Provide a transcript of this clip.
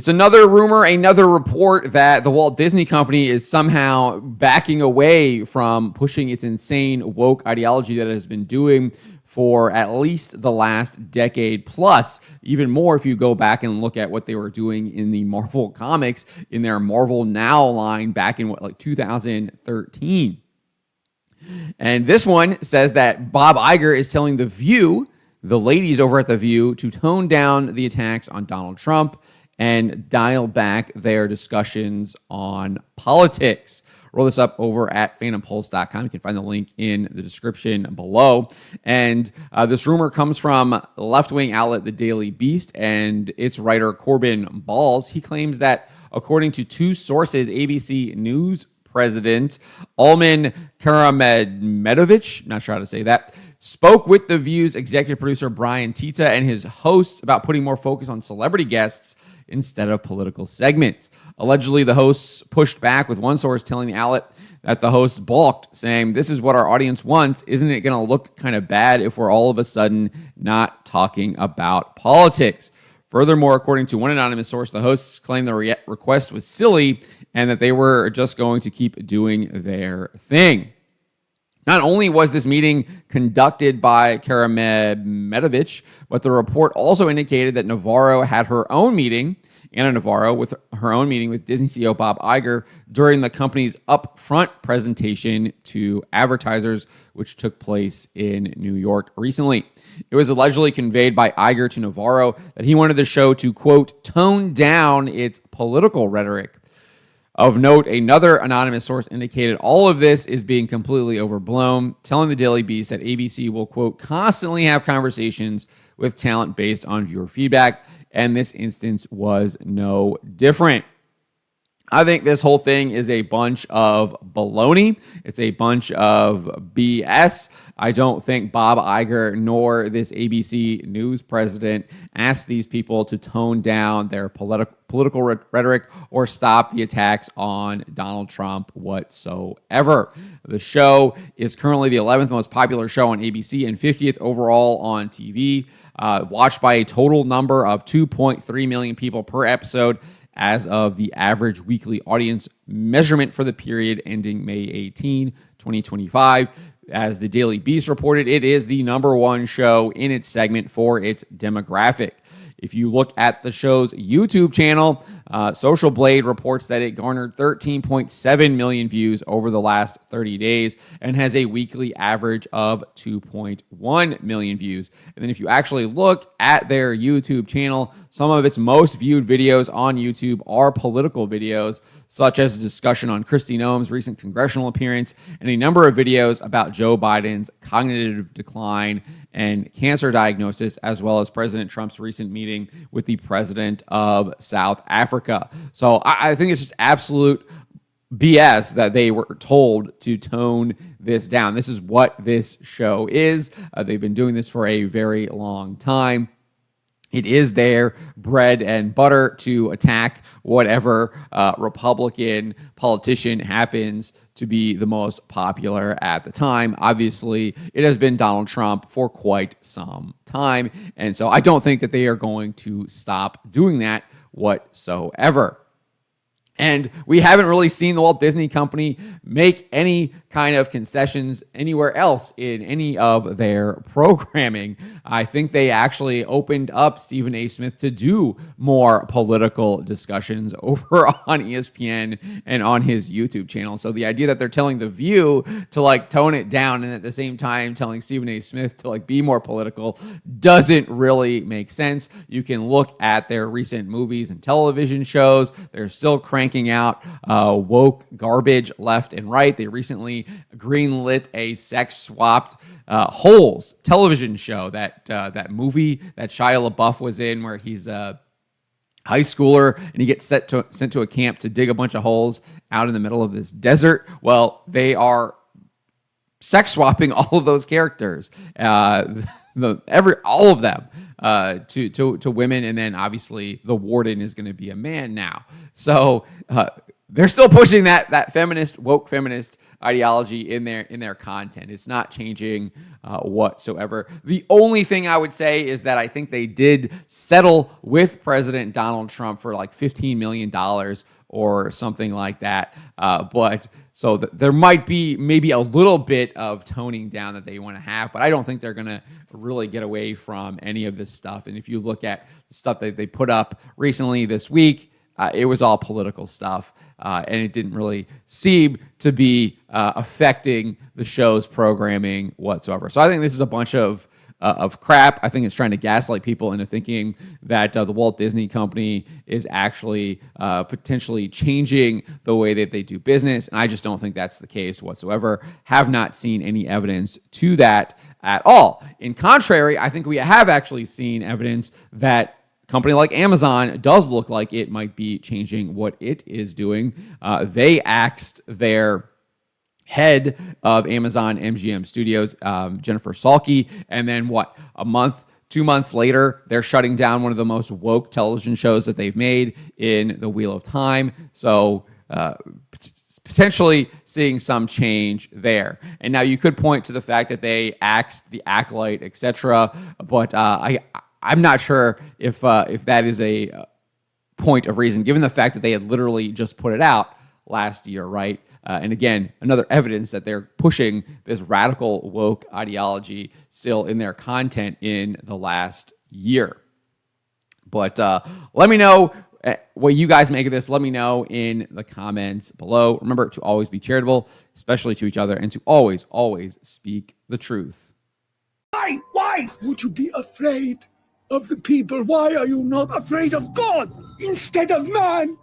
It's another rumor, another report that the Walt Disney Company is somehow backing away from pushing its insane woke ideology that it has been doing for at least the last decade plus, even more if you go back and look at what they were doing in the Marvel comics in their Marvel Now line back in 2013. And this one says that Bob Iger is telling The View, the ladies over at The View, to tone down the attacks on Donald Trump and dial back their discussions on politics. Roll this up over at phantompulse.com. You can find the link in the description below. And this rumor comes from left-wing outlet The Daily Beast and its writer Corbin Balls. He claims that, according to two sources, ABC News president Almin Karamehmedovic, not sure how to say that, spoke with The View's executive producer Brian Tita and his hosts about putting more focus on celebrity guests instead of political segments. Allegedly, the hosts pushed back, with one source telling the outlet that the hosts balked, saying, "This is what our audience wants. Isn't it going to look kind of bad if we're all of a sudden not talking about politics?" Furthermore, according to one anonymous source, the hosts claimed the request was silly and that they were just going to keep doing their thing. Not only was this meeting conducted by Karamehmedovic, but the report also indicated that Navarro had her own meeting, Anna Navarro, with her own meeting with Disney CEO Bob Iger during the company's upfront presentation to advertisers, which took place in New York recently. It was allegedly conveyed by Iger to Navarro that he wanted the show to, quote, tone down its political rhetoric. Of note, another anonymous source indicated all of this is being completely overblown, telling the Daily Beast that ABC will, quote, constantly have conversations with talent based on viewer feedback, and this instance was no different. I think this whole thing is a bunch of baloney. It's a bunch of BS. I don't think Bob Iger nor this ABC News president asked these people to tone down their political rhetoric or stop the attacks on Donald Trump whatsoever. The show is currently the 11th most popular show on ABC and 50th overall on TV, watched by a total number of 2.3 million people per episode, as of the average weekly audience measurement for the period ending May 18, 2025. As the Daily Beast reported, it is the number one show in its segment for its demographic. If you look at the show's YouTube channel, Social Blade reports that it garnered 13.7 million views over the last 30 days and has a weekly average of 2.1 million views. And then if you actually look at their YouTube channel, some of its most viewed videos on YouTube are political videos, such as a discussion on Kristi Noem's recent congressional appearance and a number of videos about Joe Biden's cognitive decline and cancer diagnosis, as well as President Trump's recent meeting with the president of South Africa. So I think it's just absolute BS that they were told to tone this down. This is what this show is. They've been doing this for a very long time. It is their bread and butter to attack whatever Republican politician happens to be the most popular at the time. Obviously, it has been Donald Trump for quite some time. And so I don't think that they are going to stop doing that whatsoever. And we haven't really seen the Walt Disney Company make any kind of concessions anywhere else in any of their programming. I think they actually opened up Stephen A. Smith to do more political discussions over on ESPN and on his YouTube channel. So the idea that they're telling The View to tone it down and at the same time telling Stephen A. Smith to be more political doesn't really make sense. You can look at their recent movies and television shows. They're still cranking out woke garbage left and right. They recently greenlit a sex-swapped Holes television show, that movie that Shia LaBeouf was in, where he's a high schooler and he gets sent to a camp to dig a bunch of holes out in the middle of this desert. Well, they are sex swapping all of those characters, all of them. To women, and then obviously the warden is going to be a man now. So they're still pushing that feminist, woke feminist ideology in their content. It's not changing whatsoever. The only thing I would say is that I think they did settle with President Donald Trump for like $15 million or something like that. But so there might be maybe a little bit of toning down that they want to have, but I don't think they're going to really get away from any of this stuff. And if you look at the stuff that they put up recently this week, it was all political stuff, and it didn't really seem to be affecting the show's programming whatsoever. So I think this is a bunch of crap. I think it's trying to gaslight people into thinking that the Walt Disney Company is actually potentially changing the way that they do business, and I just don't think that's the case whatsoever. Have not seen any evidence to that at all. In contrary, I think we have actually seen evidence that company like Amazon does look like it might be changing what it is doing. They axed their head of Amazon MGM Studios, Jennifer Salke, and then 2 months later, they're shutting down one of the most woke television shows that they've made in The Wheel of Time. So potentially seeing some change there. And now you could point to the fact that they axed The Acolyte, etc., but I'm not sure if that is a point of reason, given the fact that they had literally just put it out last year, right? And again, another evidence that they're pushing this radical woke ideology still in their content in the last year. But let me know what you guys make of this. Let me know in the comments below. Remember to always be charitable, especially to each other, and to always, always speak the truth. Why would you be afraid of the people? Why are you not afraid of God instead of man?